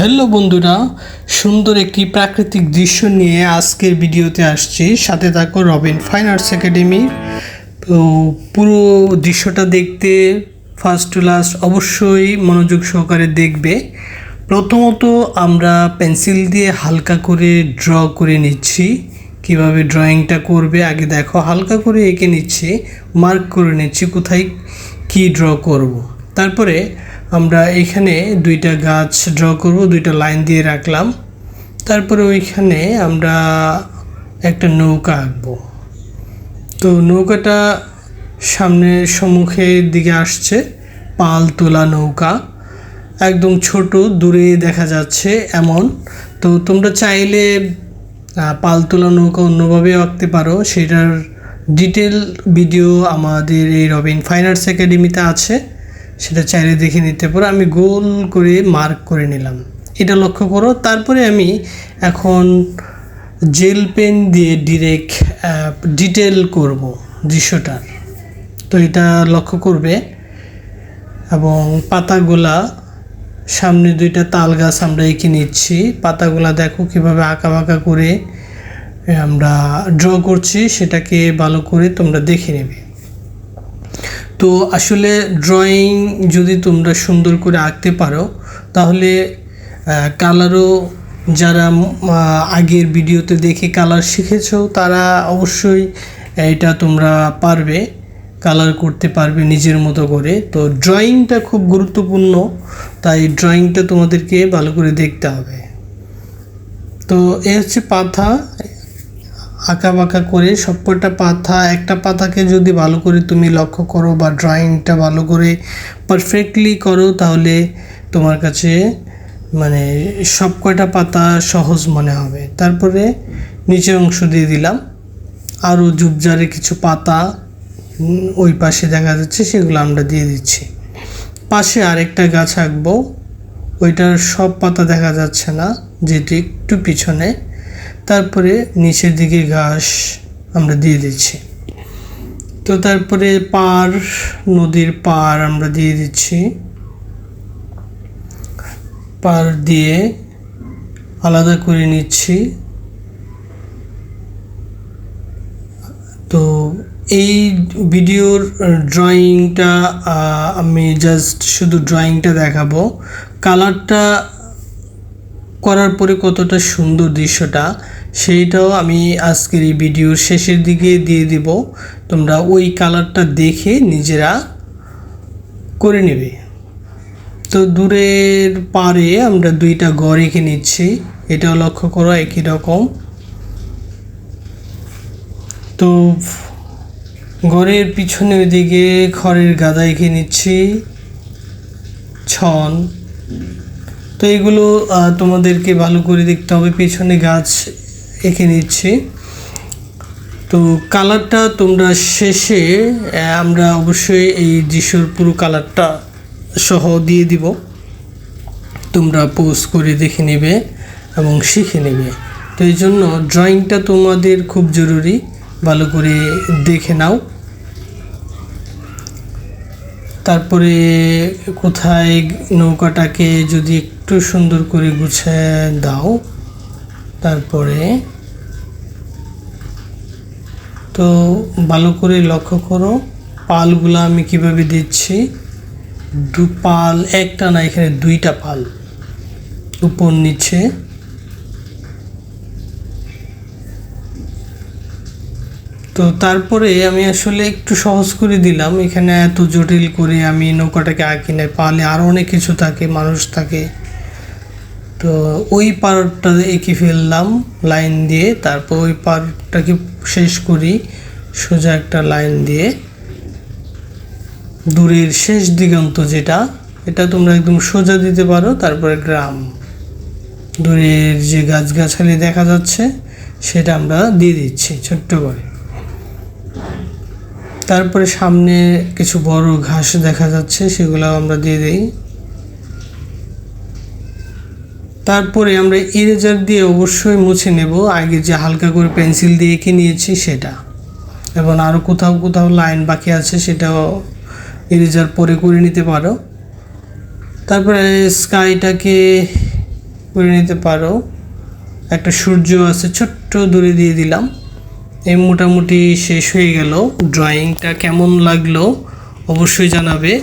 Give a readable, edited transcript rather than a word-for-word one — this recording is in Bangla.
হ্যালো বন্ধুরা, সুন্দর একটি প্রাকৃতিক দৃশ্য নিয়ে আজকের ভিডিওতে আসছি। সাথে থাকো রবিন ফাইন আর্টস একাডেমি। তো পুরো দৃশ্যটা দেখতে ফার্স্ট টু লাস্ট অবশ্যই মনোযোগ সহকারে দেখবে। প্রথমত আমরা পেন্সিল দিয়ে হালকা করে ড্র করে নিচ্ছি। কিভাবে ড্রয়িংটা করবে আগে দেখো, হালকা করে এঁকে নিচ্ছি, মার্ক করে নিচ্ছি কোথায় কি ড্র করব। তারপরে আমরা এখানে দুইটা গাছ ড্র করব, দুইটা লাইন দিয়ে রাখলাম। তারপরে ওইখানে আমরা একটা নৌকা আঁকবো। তো নৌকাটা সামনের সম্মুখের দিকে আসছে, পাল তোলা নৌকা, একদম ছোট, দূরে দেখা যাচ্ছে এমন। তো তোমরা চাইলে পাল তোলা নৌকা অন্যভাবেও আঁকতে পারো, সেটার ডিটেল ভিডিও আমাদের এই রবিন ফাইন আর্টস একাডেমিতে আছে, সেটা চাইলে দেখে নিতে পারো। আমি গোল করে মার্ক করে নিলাম, এটা লক্ষ্য করো। তারপরে আমি এখন জেল পেন দিয়ে ডিরেক্ট ডিটেল করব দৃশ্যটার। তো এটা লক্ষ্য করবে। এবং পাতাগুলা, সামনে দুইটা তাল গাছ আমরা এঁকে নিচ্ছি। পাতাগুলা দেখো কীভাবে আঁকা বাঁকা করে আমরা ড্র করছি, সেটাকে ভালো করে তোমরা দেখে নেবে। তো আসলে ড্রয়িং যদি তোমরা সুন্দর করে আঁকতে পারো তাহলে কালারও, যারা আগের ভিডিওতে দেখে কালার শিখেছো তারা অবশ্যই এটা তোমরা পারবে, কালার করতে পারবে নিজের মতো করে। তো ড্রয়িংটা খুব গুরুত্বপূর্ণ, তাই ড্রয়িংটা তোমাদেরকে ভালো করে দেখতে হবে। তো এ হচ্ছে পাতা, আঁকা বাঁকা করে সবকটা পাতা, একটা পাতাকে যদি ভালো করে তুমি লক্ষ্য করো বা ড্রয়িংটা ভালো করে পারফেক্টলি করো তাহলে তোমার কাছে মানে সব কয়টা পাতা সহজ মনে হবে। তারপরে নিচের অংশ দিয়ে দিলাম, আরও ঝুপঝাড়ে কিছু পাতা ওই পাশে দেখা যাচ্ছে, সেগুলো আমরা দিয়ে দিচ্ছি। পাশে আরেকটা গাছ আঁকবো, ওইটার সব পাতা দেখা যাচ্ছে না, যেটি একটু পিছনে। তারপরে নিচের দিকে ঘাস আমরা দিয়ে দিচ্ছি। তো তারপরে পার, নদীর পার আমরা দিয়ে দিচ্ছি। পার দিয়ে আলাদা করে নিচ্ছি। তো এই ভিডিওর ড্রয়িংটা আমি জাস্ট শুধু ড্রয়িংটা দেখাবো, কালারটা করার পরে কতটা সুন্দর দৃশ্যটা সেইটাও আমি আজকের এই ভিডিওর শেষের দিকে দিয়ে দিব। তোমরা ওই কালারটা দেখে নিজেরা করে নেবে। তো দূরের পারে আমরা দুইটা ঘর এঁকে নিচ্ছি, এটাও লক্ষ্য করো একই রকম। তো ঘরের পিছনের দিকে খড়ের গাদা এঁকে নিচ্ছি, ছন। তো এগুলো তোমাদেরকে ভালো করে দেখতে হবে। পেছনে গাছ এঁকে নিচ্ছি। তো কালারটা তোমরা শেষে আমরা অবশ্যই এই দৃশ্যর পুরো কালারটা সহ দিয়ে দিব, তোমরা পোস্ট করে দেখে নেবে এবং শিখে নেবে। তো এই জন্য ড্রয়িংটা তোমাদের খুব জরুরি, ভালো করে দেখে নাও। তারপরে কোথায় নৌকাটাকে যদি একটু সুন্দর করে গুছিয়ে দাও, তারপরে তো ভালো করে লক্ষ্য করো পালগুলো আমি কিভাবে দিচ্ছি। দু পাল, একটা না, এখানে দুইটা পাল উপর নিচে। তো তারপরে আমি আসলে একটু সহজ করে দিলাম, এখানে এত জটিল করে আমি নৌকাটাকে আঁকি নাই, পালে আরও অনেক কিছু থাকে, মানুষ থাকে। তো ওই পার্টটা এঁকে ফেললাম লাইন দিয়ে। তারপর ওই পার্টটাকে শেষ করি সোজা একটা লাইন দিয়ে। দূরের শেষ দিগন্ত যেটা, এটা তোমরা একদম সোজা দিতে পারো। তারপরে গ্রাম, দূরের যে গাছগাছালি দেখা যাচ্ছে সেটা আমরা দিয়ে দিচ্ছি ছোট্ট করে। তারপরে সামনে কিছু বড় ঘাস দেখা যাচ্ছে, সেগুলো আমরা দিয়ে দিই। তারপরে আমরা ইরেজার দিয়ে অবশ্যই মুছে নেব আগে যে হালকা করে পেন্সিল দিয়ে এঁকে নিয়েছি সেটা, এবং আরও কোথাও কোথাও লাইন বাকি আছে সেটাও ইরেজার পরে করে নিতে পারো। তারপরে স্কাইটাকে করে নিতে পারো। একটা সূর্য আছে, ছোট্ট দূরে দিয়ে দিলাম। এই মোটামুটি শেষ হয়ে গেল। ড্রয়িংটা কেমন লাগলো অবশ্যই জানাবে।